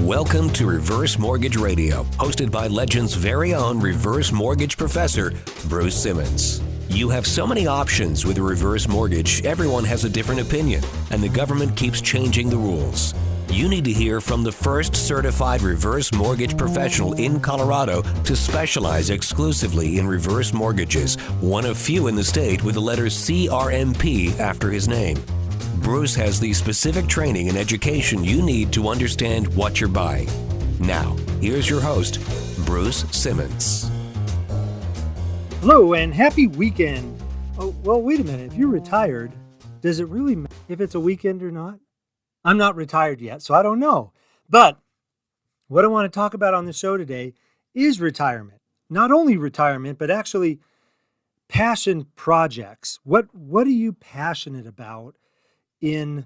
Welcome to Reverse Mortgage Radio, hosted by Legend's very own reverse mortgage professor, Bruce Simmons. You have so many options with a reverse mortgage, everyone has a different opinion, and the government keeps changing the rules. You need to hear from the first certified reverse mortgage professional in Colorado to specialize exclusively in reverse mortgages, one of few in the state with the letters CRMP after his name. Bruce has the specific training and education you need to understand what you're buying. Now, here's your host, Bruce Simmons. Hello and happy weekend. Oh, well, wait a minute. If you're retired, does it really matter if it's a weekend or not? I'm not retired yet, so I don't know. But what I want to talk about on the show today is retirement. Not only retirement, but actually passion projects. What are you passionate about in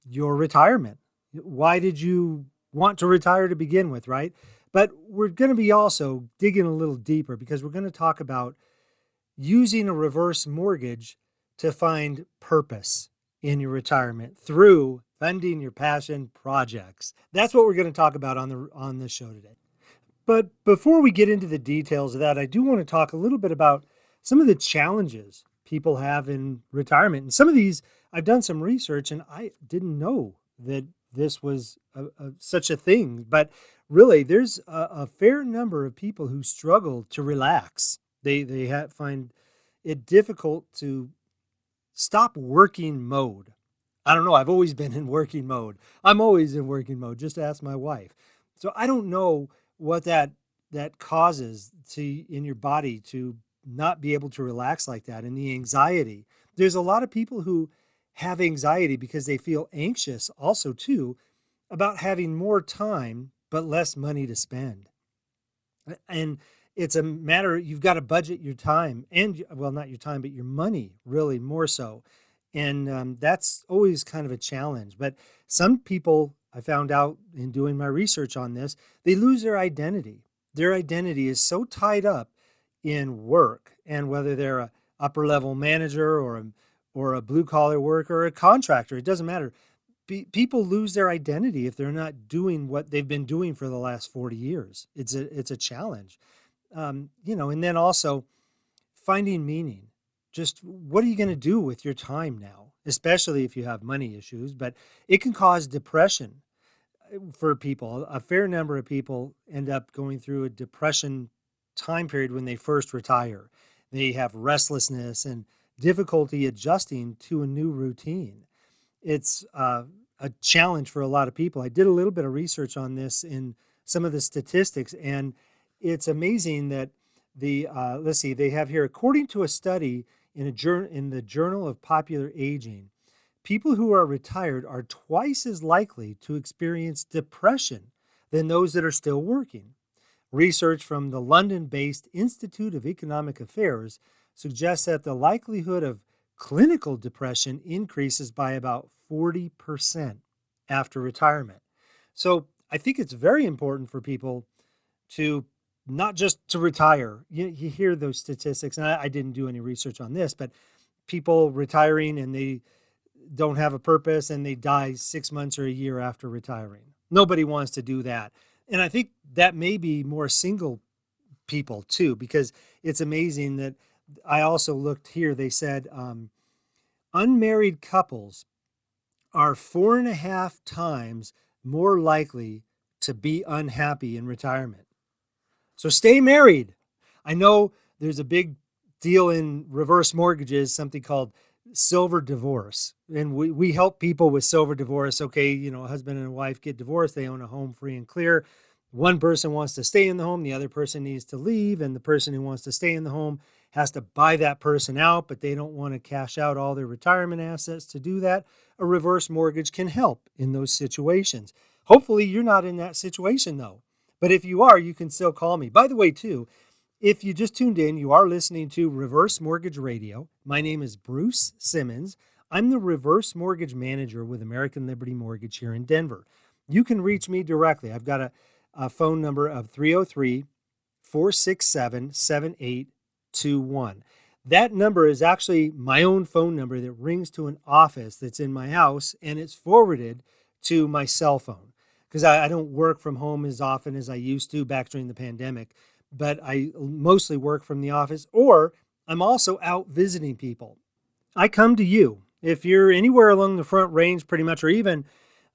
your retirement? Why did you want to retire to begin with, right? But we're going to be also digging a little deeper because we're going to talk about using a reverse mortgage to find purpose in your retirement through funding your passion projects. That's what we're going to talk about on the show today. But before we get into the details of that, I do want to talk a little bit about some of the challenges people have in retirement. And some of these, I've done some research and I didn't know that this was such a thing. But really, there's a fair number of people who struggle to relax. They find it difficult to stop working mode. I don't know. I've always been in working mode. I'm always in working mode. Just ask my wife. So I don't know what that causes in your body to not be able to relax like that, and the anxiety. There's a lot of people who have anxiety because they feel anxious also too about having more time but less money to spend. And it's a matter, you've got to budget your time and, well, not your time, but your money really more so. And that's always kind of a challenge. But some people, I found out in doing my research on this, they lose their identity. Their identity is so tied up in work, and whether they're a upper level manager or a blue collar worker or a contractor, it doesn't matter. People lose their identity if they're not doing what they've been doing for the last 40 years. It's a challenge, and then also finding meaning. Just what are you going to do with your time now, especially if you have money issues? But it can cause depression for people. A fair number of people end up going through a depression time period when they first retire. They have restlessness and difficulty adjusting to a new routine. It's a challenge for a lot of people. I did a little bit of research on this in some of the statistics, and it's amazing that they have here, according to a study in the Journal of Popular Aging, people who are retired are twice as likely to experience depression than those that are still working. Research from the London-based Institute of Economic Affairs suggests that the likelihood of clinical depression increases by about 40% after retirement. So I think it's very important for people to not just to retire. You hear those statistics, and I didn't do any research on this, but people retiring and they don't have a purpose and they die 6 months or a year after retiring. Nobody wants to do that. And I think that may be more single people too, because it's amazing that I also looked here. They said unmarried couples are 4.5 times more likely to be unhappy in retirement. So stay married. I know there's a big deal in reverse mortgages, something called silver divorce. And we help people with silver divorce. Okay, a husband and a wife get divorced. They own a home free and clear. One person wants to stay in the home. The other person needs to leave. And the person who wants to stay in the home has to buy that person out, but they don't want to cash out all their retirement assets to do that. A reverse mortgage can help in those situations. Hopefully you're not in that situation though. But if you are, you can still call me. By the way, too, if you just tuned in, you are listening to Reverse Mortgage Radio. My name is Bruce Simmons. I'm the Reverse Mortgage Manager with American Liberty Mortgage here in Denver. You can reach me directly. I've got a phone number of 303-467-7821. That number is actually my own phone number that rings to an office that's in my house, and it's forwarded to my cell phone. because I don't work from home as often as I used to back during the pandemic, but I mostly work from the office, or I'm also out visiting people. I come to you. If you're anywhere along the Front Range, pretty much, or even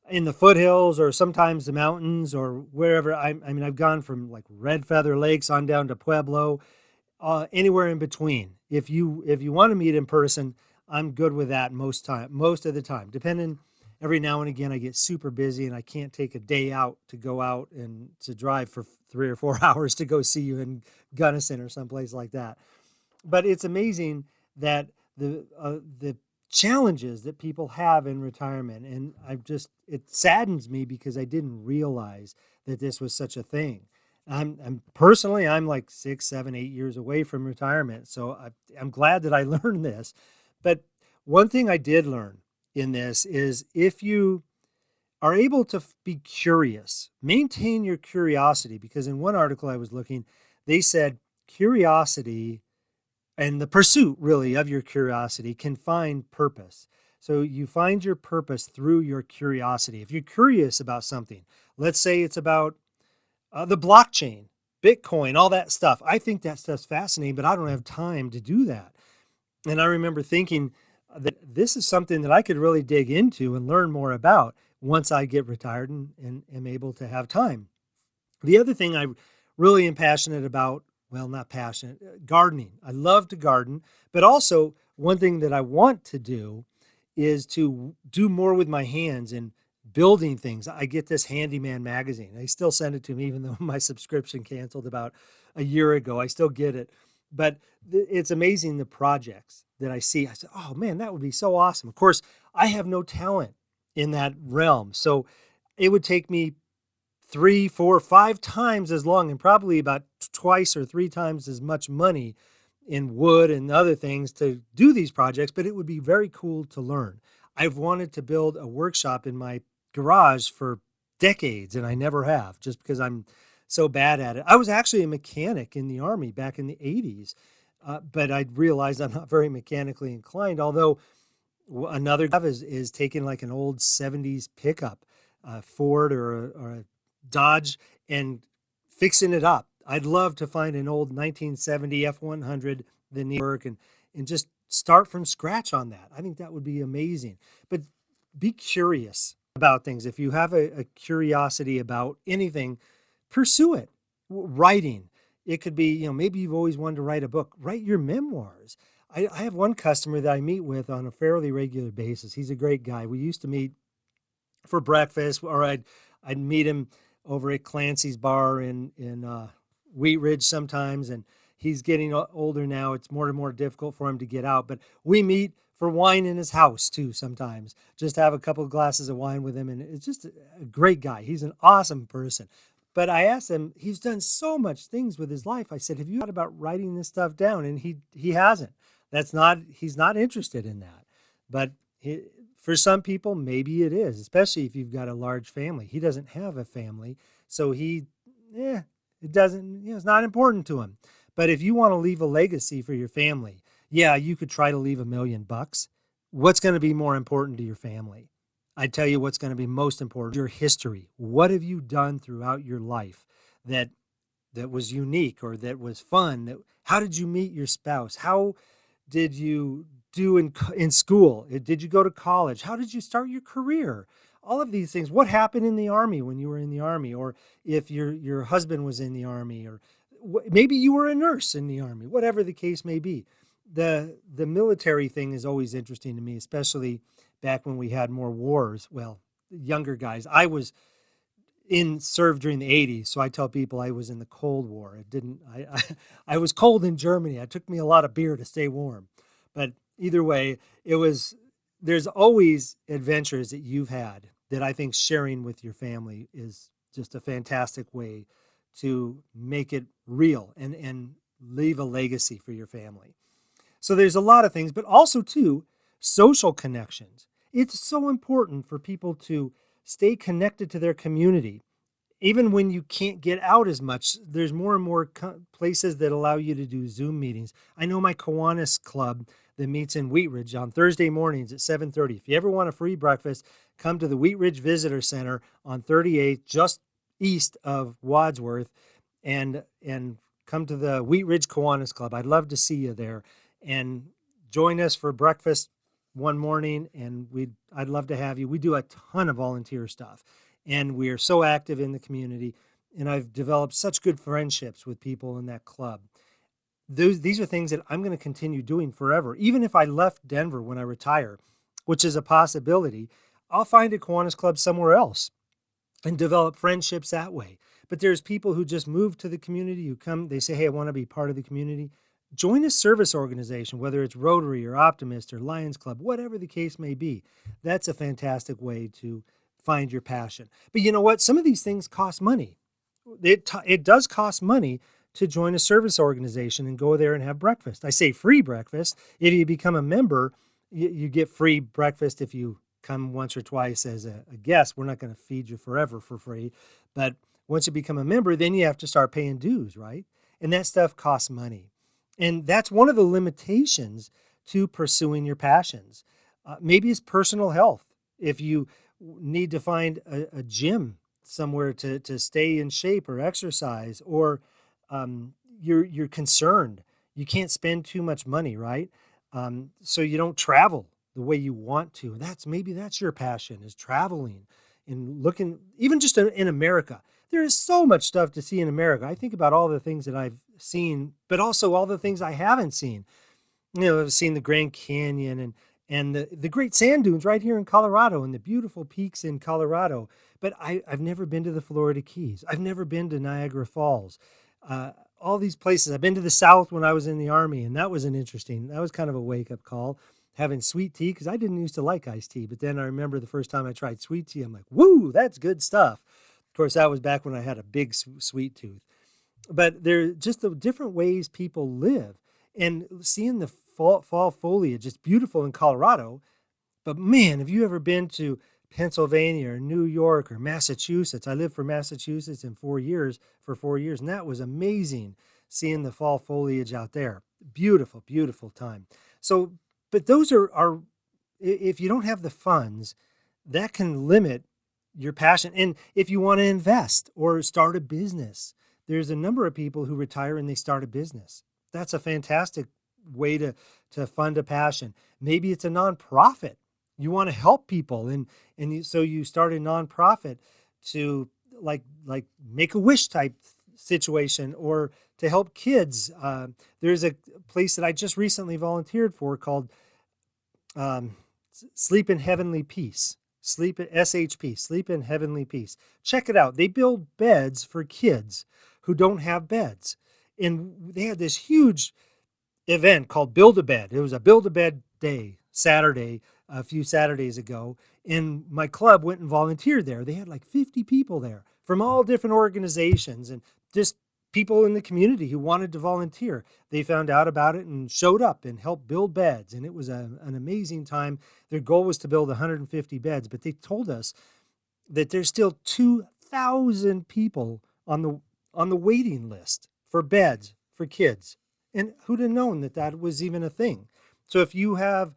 in the foothills or sometimes the mountains or wherever, I mean, I've gone from like Red Feather Lakes on down to Pueblo, anywhere in between. If you want to meet in person, I'm good with that most of the time. Depending, every now and again, I get super busy and I can't take a day out to go out and to drive for 3 or 4 hours to go see you in Gunnison or someplace like that. But it's amazing that the challenges that people have in retirement, and it saddens me because I didn't realize that this was such a thing. I'm personally, I'm like 6, 7, 8 years away from retirement, so I'm glad that I learned this. But one thing I did learn in this is, if you are able to be curious, maintain your curiosity, because in one article I was looking, they said curiosity and the pursuit really of your curiosity can find purpose. So you find your purpose through your curiosity. If you're curious about something, let's say it's about the blockchain, Bitcoin, all that stuff. I think that stuff's fascinating, but I don't have time to do that. And I remember thinking that this is something that I could really dig into and learn more about once I get retired and am able to have time. The other thing I really am passionate about, well, not passionate, gardening. I love to garden, but also one thing that I want to do is to do more with my hands and building things. I get this Handyman magazine. They still send it to me, even though my subscription canceled about a year ago. I still get it. But it's amazing the projects that I see. I said, oh man, that would be so awesome. Of course, I have no talent in that realm. So it would take me 3, 4, 5 times as long and probably about twice or 3 times as much money in wood and other things to do these projects, but it would be very cool to learn. I've wanted to build a workshop in my garage for decades, and I never have, just because I'm so bad at it. I was actually a mechanic in the Army back in the 80s, but I realized I'm not very mechanically inclined, although another job is taking like an old 70s pickup, Ford or a Dodge, and fixing it up. I'd love to find an old 1970 F-100 that needs work and just start from scratch on that. I think that would be amazing. But be curious about things. If you have a curiosity about anything, pursue it. Writing. It could be, maybe you've always wanted to write a book. Write your memoirs. I have one customer that I meet with on a fairly regular basis. He's a great guy. We used to meet for breakfast, or I'd meet him over at Clancy's Bar in Wheat Ridge sometimes, and he's getting older now. It's more and more difficult for him to get out, but we meet for wine in his house too sometimes, just have a couple of glasses of wine with him, and it's just a great guy. He's an awesome person. But I asked him, he's done so much things with his life. I said, have you thought about writing this stuff down? And he hasn't. He's not interested in that. But for some people, maybe it is, especially if you've got a large family. He doesn't have a family, so it doesn't, it's not important to him. But if you want to leave a legacy for your family, yeah, you could try to leave $1 million. What's going to be more important to your family? I tell you what's going to be most important, your history. What have you done throughout your life that was unique or that was fun? How did you meet your spouse? How did you do in school? Did you go to college? How did you start your career? All of these things. What happened in the Army when you were in the Army? Or if your husband was in the Army, or maybe you were a nurse in the Army, whatever the case may be. The military thing is always interesting to me, especially back when we had more wars. Well, younger guys. I was served during the 80s, so I tell people I was in the Cold War. I was cold in Germany. It took me a lot of beer to stay warm. But either way, there's always adventures that you've had that I think sharing with your family is just a fantastic way to make it real and leave a legacy for your family. So there's a lot of things, but also too, social connections. It's so important for people to stay connected to their community. Even when you can't get out as much, there's more and more places that allow you to do Zoom meetings. I know my Kiwanis Club, that meets in Wheat Ridge on Thursday mornings at 7:30. If you ever want a free breakfast, come to the Wheat Ridge Visitor Center on 38th, just east of Wadsworth, and come to the Wheat Ridge Kiwanis Club. I'd love to see you there, and join us for breakfast one morning, and I'd love to have you. We do a ton of volunteer stuff, and we are so active in the community, and I've developed such good friendships with people in that club. These are things that I'm going to continue doing forever. Even if I left Denver when I retire, which is a possibility, I'll find a Kiwanis Club somewhere else and develop friendships that way. But there's people who just move to the community, who come, they say, hey, I want to be part of the community. Join a service organization, whether it's Rotary or Optimist or Lions Club, whatever the case may be. That's a fantastic way to find your passion. But you know what? Some of these things cost money. It does cost money to join a service organization and go there and have breakfast. I say free breakfast. If you become a member, you get free breakfast if you come once or twice as a guest. We're not going to feed you forever for free. But once you become a member, then you have to start paying dues, right? And that stuff costs money. And that's one of the limitations to pursuing your passions. Maybe it's personal health. If you need to find a gym somewhere to stay in shape or exercise, or you're concerned, you can't spend too much money, right? So you don't travel the way you want to. Maybe that's your passion, is traveling and looking, even just in America. There is so much stuff to see in America. I think about all the things that I've seen, but also all the things I haven't seen. I've seen the Grand Canyon and the great sand dunes right here in Colorado and the beautiful peaks in Colorado. But I've never been to the Florida Keys. I've never been to Niagara Falls. All these places. I've been to the South when I was in the Army, and that was kind of a wake-up call, having sweet tea, because I didn't used to like iced tea. But then I remember the first time I tried sweet tea, I'm like, woo, that's good stuff. Of course, that was back when I had a big sweet tooth. But there are just the different ways people live, and seeing the fall foliage, just beautiful in Colorado. But man, have you ever been to Pennsylvania or New York or Massachusetts? I lived for Massachusetts for 4 years, and that was amazing, seeing the fall foliage out there. Beautiful, beautiful time. So, but those are if you don't have the funds, that can limit your passion. And if you want to invest or start a business, there's a number of people who retire and they start a business. That's a fantastic way to fund a passion. Maybe it's a nonprofit. You want to help people, so you start a nonprofit to like Make-A-Wish type situation, or to help kids. There's a place that I just recently volunteered for called Sleep in Heavenly Peace. SHP, Sleep in Heavenly Peace. Check it out. They build beds for kids who don't have beds. And they had this huge event called Build-A-Bed. It was a Build-A-Bed day, Saturday, a few Saturdays ago. And my club went and volunteered there. They had like 50 people there from all different organizations and just people in the community who wanted to volunteer. They found out about it and showed up and helped build beds. And it was an amazing time. Their goal was to build 150 beds, but they told us that there's still 2,000 people on the waiting list for beds for kids. And who'd have known that was even a thing? So if you have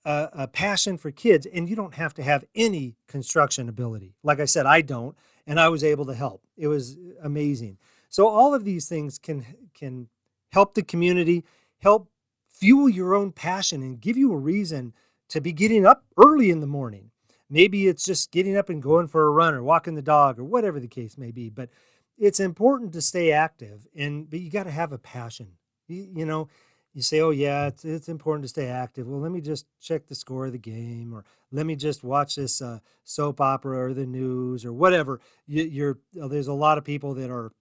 a passion for kids, and you don't have to have any construction ability. Like I said, I don't, and I was able to help. It was amazing. So all of these things can help the community, help fuel your own passion, and give you a reason to be getting up early in the morning. Maybe it's just getting up and going for a run or walking the dog or whatever the case may be. But it's important to stay active, but you got to have a passion. You say, oh, yeah, it's important to stay active. Well, let me just check the score of the game, or let me just watch this soap opera or the news or whatever. There's a lot of people that are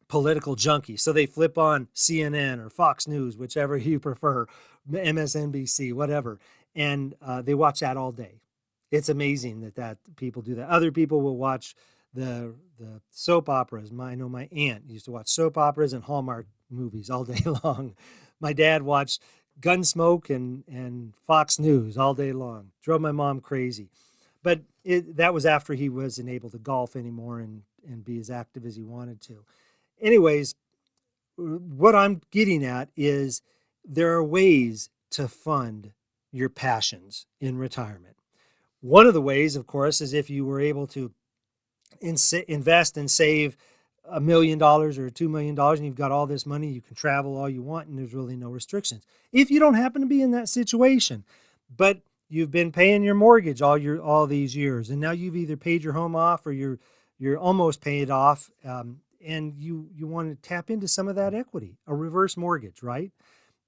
political junkies. So they flip on CNN or Fox News, whichever you prefer, MSNBC, whatever. And they watch that all day. It's amazing that people do that. Other people will watch the soap operas. I know my aunt used to watch soap operas and Hallmark movies all day long. My dad watched Gunsmoke and Fox News all day long. Drove my mom crazy. But that was after he wasn't able to golf anymore and be as active as he wanted to. Anyways, what I'm getting at is there are ways to fund your passions in retirement. One of the ways, of course, is if you were able to invest and save $1 million or $2 million and you've got all this money, you can travel all you want and there's really no restrictions. If you don't happen to be in that situation, but you've been paying your mortgage all these years, and now you've either paid your home off or you're almost paid off, and you want to tap into some of that equity, a reverse mortgage, right?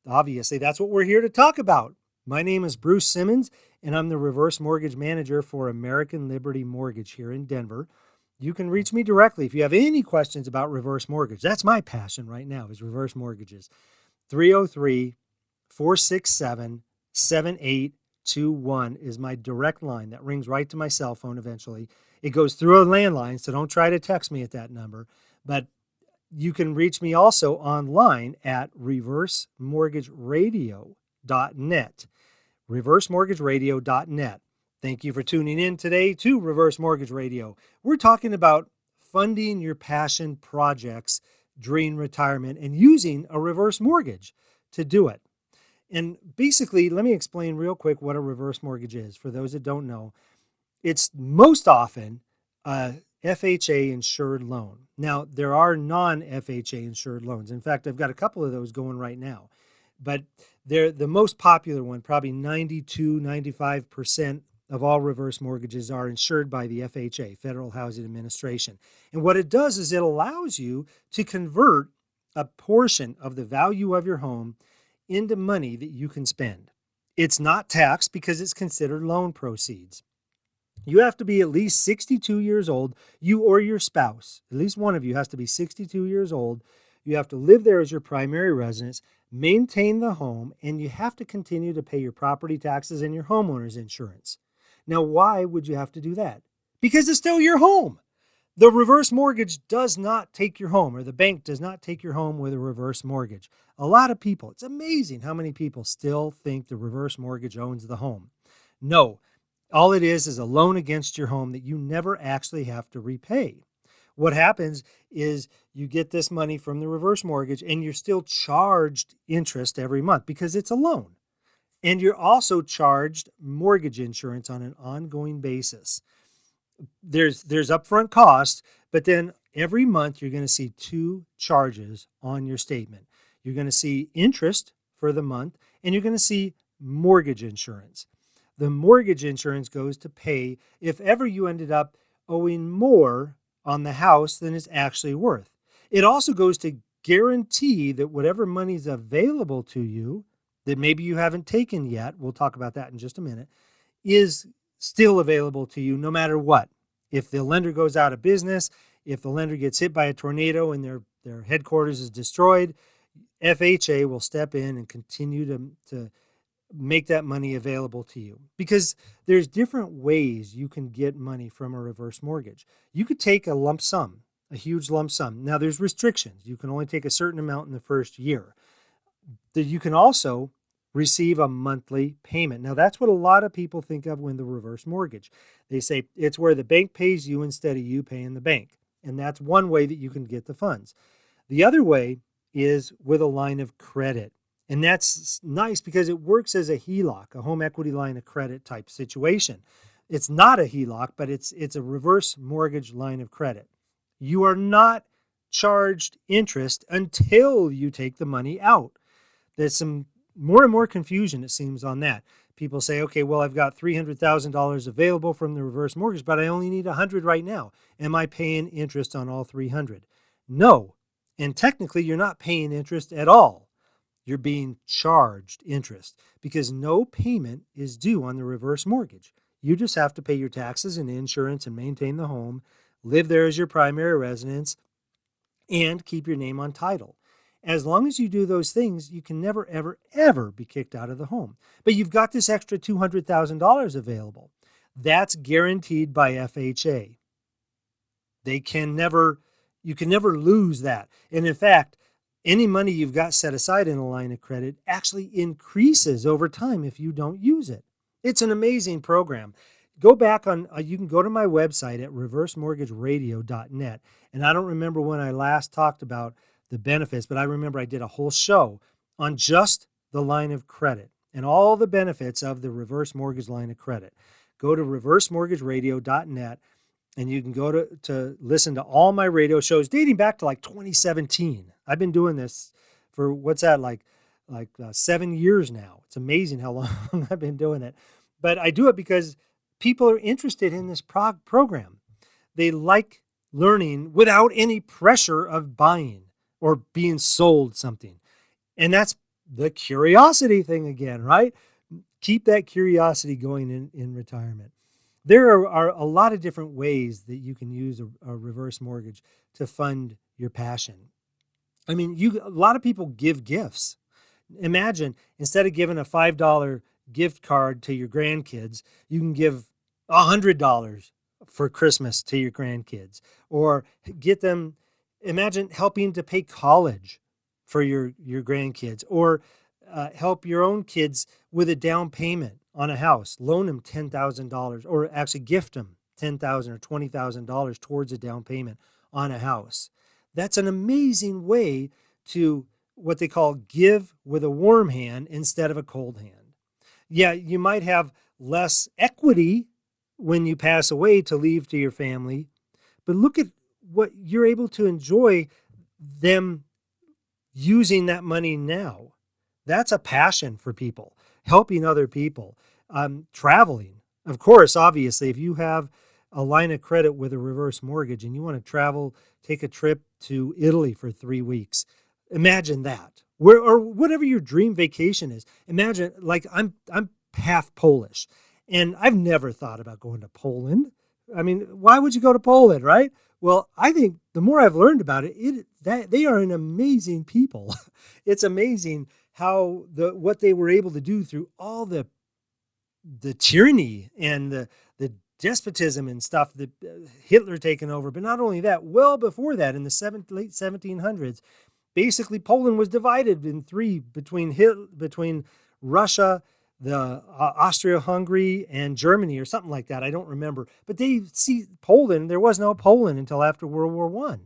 Obviously, that's what we're here to talk about. My name is Bruce Simmons, and I'm the reverse mortgage manager for American Liberty Mortgage here in Denver. You can reach me directly if you have any questions about reverse mortgage. That's my passion right now, is reverse mortgages. 303-467-7821 is my direct line that rings right to my cell phone eventually. It goes through a landline, so don't try to text me at that number. But you can reach me also online at reversemortgageradio.net. reversemortgageradio.net. Thank you for tuning in today to Reverse Mortgage Radio. We're talking about funding your passion projects during retirement and using a reverse mortgage to do it. And basically, let me explain real quick what a reverse mortgage is. For those that don't know, it's most often a FHA insured loan. Now, there are non-FHA insured loans. In fact, I've got a couple of those going right now. But they're the most popular one, probably 95% of all reverse mortgages are insured by the FHA, Federal Housing Administration. And what it does is it allows you to convert a portion of the value of your home into money that you can spend. It's not taxed because it's considered loan proceeds. You have to be at least 62 years old, you or your spouse. At least one of you has to be 62 years old. You have to live there as your primary residence, maintain the home, and you have to continue to pay your property taxes and your homeowner's insurance. Now, why would you have to do that? Because it's still your home. The reverse mortgage does not take your home, or the bank does not take your home with a reverse mortgage. A lot of people, it's amazing how many people still think the reverse mortgage owns the home. No, all it is a loan against your home that you never actually have to repay. What happens is you get this money from the reverse mortgage and you're still charged interest every month because it's a loan. And you're also charged mortgage insurance on an ongoing basis. There's upfront costs, but then every month you're going to see two charges on your statement. You're going to see interest for the month, and you're going to see mortgage insurance. The mortgage insurance goes to pay if ever you ended up owing more on the house than it's actually worth. It also goes to guarantee that whatever money is available to you that maybe you haven't taken yet, we'll talk about that in just a minute, is still available to you no matter what. If the lender goes out of business, if the lender gets hit by a tornado and their headquarters is destroyed, FHA will step in and continue to make that money available to you. Because there's different ways you can get money from a reverse mortgage. You could take a lump sum, a huge lump sum. Now, there's restrictions. You can only take a certain amount in the first year. That you can also receive a monthly payment. Now, that's what a lot of people think of when the reverse mortgage. They say it's where the bank pays you instead of you paying the bank. And that's one way that you can get the funds. The other way is with a line of credit. And that's nice because it works as a HELOC, a home equity line of credit type situation. It's not a HELOC, but it's a reverse mortgage line of credit. You are not charged interest until you take the money out. There's some more and more confusion, it seems, on that. People say, okay, well, I've got $300,000 available from the reverse mortgage, but I only need $100 right now. Am I paying interest on all $300? No. And technically, you're not paying interest at all. You're being charged interest because no payment is due on the reverse mortgage. You just have to pay your taxes and insurance and maintain the home, live there as your primary residence, and keep your name on title. As long as you do those things, you can never, ever, ever be kicked out of the home. But you've got this extra $200,000 available. That's guaranteed by FHA. You can never lose that. And in fact, any money you've got set aside in a line of credit actually increases over time if you don't use it. It's an amazing program. Go back you can go to my website at reversemortgageradio.net. And I don't remember when I last talked about the benefits, but I remember I did a whole show on just the line of credit. and all the benefits of the reverse mortgage line of credit. Go to reversemortgageradio.net and you can go to listen to all my radio shows dating back to like 2017. I've been doing this for like 7 years now. It's amazing how long I've been doing it. But I do it because people are interested in this program. They like learning without any pressure of buying or being sold something. And that's the curiosity thing again, right? Keep that curiosity going in retirement. There are a lot of different ways that you can use a reverse mortgage to fund your passion. I mean, a lot of people give gifts. Imagine instead of giving a $5 gift card to your grandkids, you can give $100 for Christmas to your grandkids, or get them, imagine helping to pay college for your grandkids, or help your own kids with a down payment on a house, loan them $10,000, or actually gift them $10,000 or $20,000 towards a down payment on a house. That's an amazing way to what they call give with a warm hand instead of a cold hand. Yeah, you might have less equity when you pass away to leave to your family, but look at what you're able to enjoy them using that money now. That's a passion for people, helping other people, traveling. Of course, obviously, if you have a line of credit with a reverse mortgage and you want to travel, take a trip to Italy for 3 weeks, imagine that. Or whatever your dream vacation is. Imagine, like I'm half Polish, and I've never thought about going to Poland. I mean, why would you go to Poland, right? Well, I think the more I've learned about it, that they are an amazing people. It's amazing how what they were able to do through all the tyranny and the despotism and stuff that Hitler taken over. But not only that, well before that, in the late 1700s, basically Poland was divided in three between Russia, the Austria-Hungary, and Germany, or something like that. I don't remember. But Poland, there was no Poland until after World War I.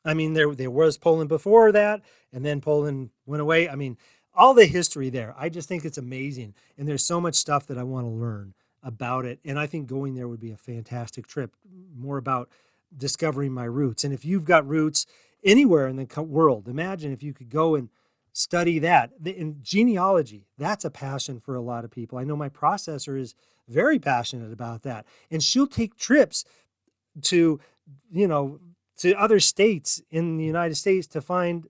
I mean, there was Poland before that, and then Poland went away. I mean, all the history there. I just think it's amazing. And there's so much stuff that I want to learn about it. And I think going there would be a fantastic trip, more about discovering my roots. And if you've got roots anywhere in the world, imagine if you could go and study that. In genealogy, that's a passion for a lot of people. I know my processor is very passionate about that. And she'll take trips to other states in the United States to find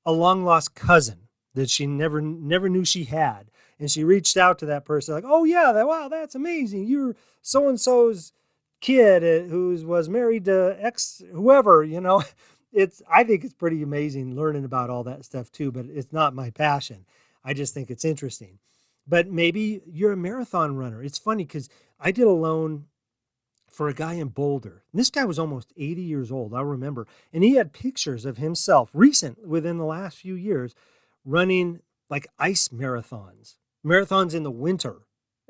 a long lost cousin that she never knew she had. And she reached out to that person like, oh yeah, wow, that's amazing. You're so-and-so's kid who was married to X whoever, I think it's pretty amazing learning about all that stuff too, but it's not my passion. I just think it's interesting. But maybe you're a marathon runner. It's funny because I did a loan for a guy in Boulder. And this guy was almost 80 years old, I remember. And he had pictures of himself within the last few years, running like ice marathons in the winter.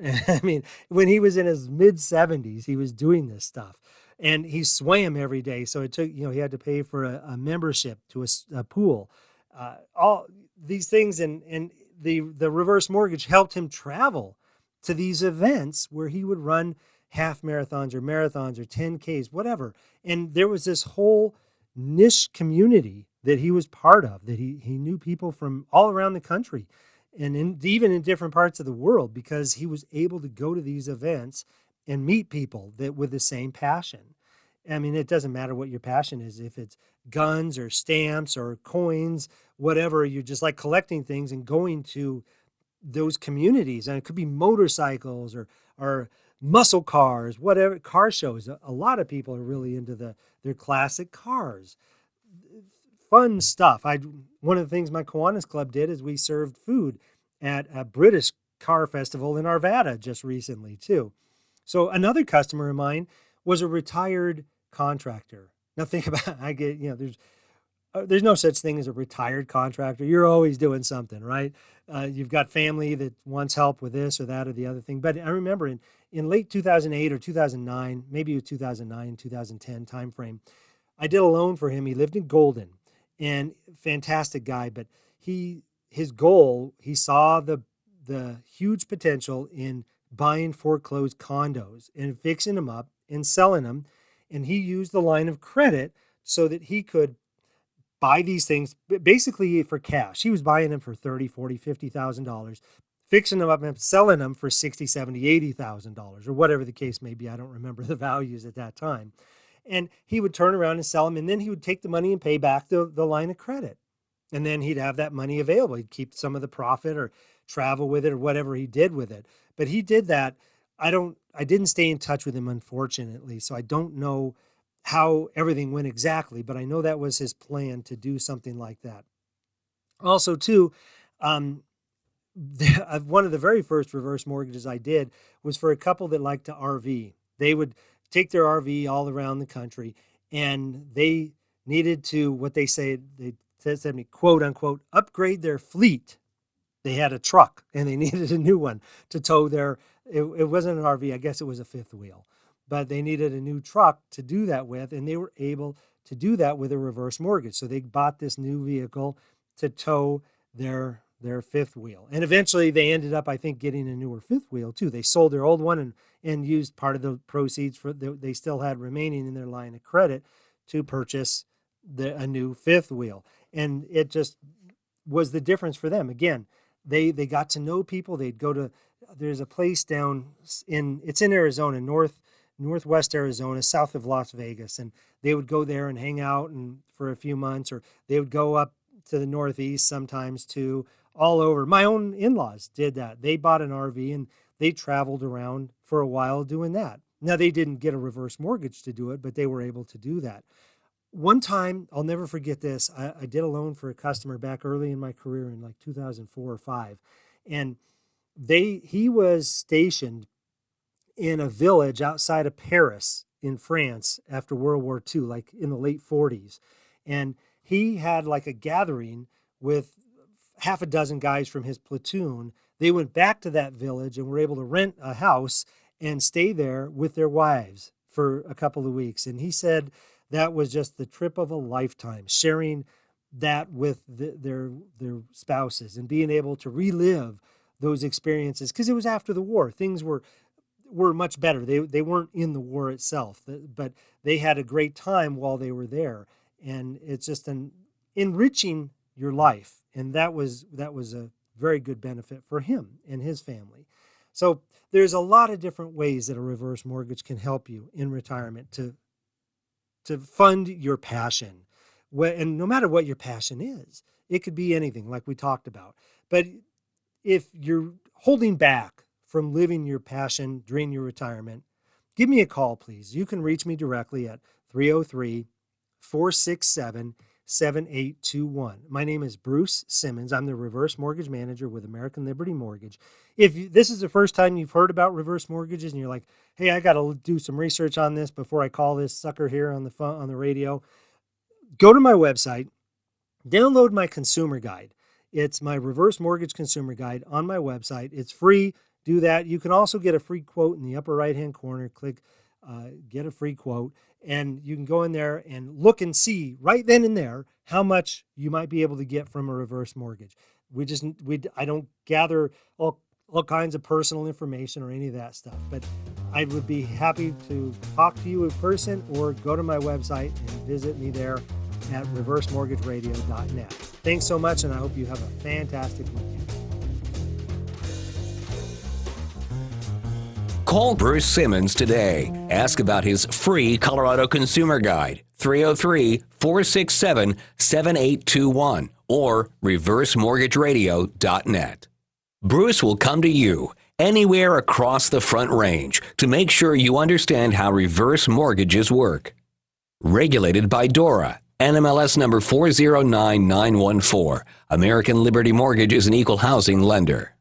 I mean, when he was in his mid 70s, he was doing this stuff. And he swam every day. So it took, he had to pay for a membership to a pool. All these things, and the reverse mortgage helped him travel to these events where he would run half marathons or 10Ks, whatever. And there was this whole niche community that he was part of, that he knew people from all around the country and even in different parts of the world, because he was able to go to these events and meet people that with the same passion. I mean, it doesn't matter what your passion is. If it's guns or stamps or coins, whatever, you just like collecting things and going to those communities. And it could be motorcycles or muscle cars, whatever, car shows. A lot of people are really into their classic cars. Fun stuff. One of the things my Kiwanis Club did is we served food at a British car festival in Arvada just recently too. So another customer of mine was a retired contractor. Now think about it. There's no such thing as a retired contractor. You're always doing something, right? You've got family that wants help with this or that or the other thing. But I remember in late 2008 or 2009, maybe it was 2009, 2010 timeframe, I did a loan for him. He lived in Golden, and fantastic guy. But his goal, he saw the the huge potential in buying foreclosed condos and fixing them up and selling them. And he used the line of credit so that he could buy these things basically for cash. He was buying them for $30,000, $40,000, $50,000, fixing them up and selling them for $60,000, $70,000, $80,000 or whatever the case may be. I don't remember the values at that time. And he would turn around and sell them, and then he would take the money and pay back the line of credit. And then he'd have that money available. He'd keep some of the profit or travel with it or whatever he did with it. But he did that. I didn't stay in touch with him, unfortunately, so I don't know how everything went exactly, but I know that was his plan to do something like that. Also, too, one of the very first reverse mortgages I did was for a couple that liked to RV. They would take their RV all around the country, and they needed to, what they said to me, quote unquote, upgrade their fleet. They had a truck and they needed a new one to tow it wasn't an RV, I guess it was a fifth wheel, but they needed a new truck to do that with, and they were able to do that with a reverse mortgage. So they bought this new vehicle to tow their fifth wheel. And eventually they ended up, I think, getting a newer fifth wheel too. They sold their old one and used part of the proceeds they still had remaining in their line of credit to purchase a new fifth wheel. And it just was the difference for them. Again, they got to know people. They'd go to, there's a place it's in Arizona, northwest Arizona, south of Las Vegas. And they would go there and hang out for a few months, or they would go up to the Northeast sometimes too, all over. My own in-laws did that. They bought an RV and they traveled around for a while doing that. Now, they didn't get a reverse mortgage to do it, but they were able to do that. One time, I'll never forget this. I did a loan for a customer back early in my career in like 2004 or 5. And he was stationed in a village outside of Paris in France after World War II, like in the late 40s. And he had like a gathering with half a dozen guys from his platoon. They went back to that village and were able to rent a house and stay there with their wives for a couple of weeks. And he said that was just the trip of a lifetime, sharing that with their spouses and being able to relive those experiences, because it was after the war. Things were much better. They weren't in the war itself, but they had a great time while they were there. And it's just enriching your life. And that was a very good benefit for him and his family. So there's a lot of different ways that a reverse mortgage can help you in retirement to fund your passion. And no matter what your passion is, it could be anything like we talked about. But if you're holding back from living your passion during your retirement, give me a call, please. You can reach me directly at 303-467-7821. My name is Bruce Simmons. I'm the reverse mortgage manager with American Liberty Mortgage. If this is the first time you've heard about reverse mortgages and you're like, hey, I got to do some research on this before I call this sucker here on the phone, on the radio, go to my website, download my consumer guide. It's my reverse mortgage consumer guide on my website. It's free. Do that. You can also get a free quote in the upper right-hand corner. Click get a free quote, and you can go in there and look and see right then and there how much you might be able to get from a reverse mortgage. I don't gather all kinds of personal information or any of that stuff, but I would be happy to talk to you in person or go to my website and visit me there at reversemortgageradio.net. Thanks so much, and I hope you have a fantastic weekend. Call Bruce Simmons today. Ask about his free Colorado Consumer Guide, 303-467-7821 or reversemortgageradio.net. Bruce will come to you anywhere across the Front Range to make sure you understand how reverse mortgages work. Regulated by DORA, NMLS number 409914. American Liberty Mortgage is an equal housing lender.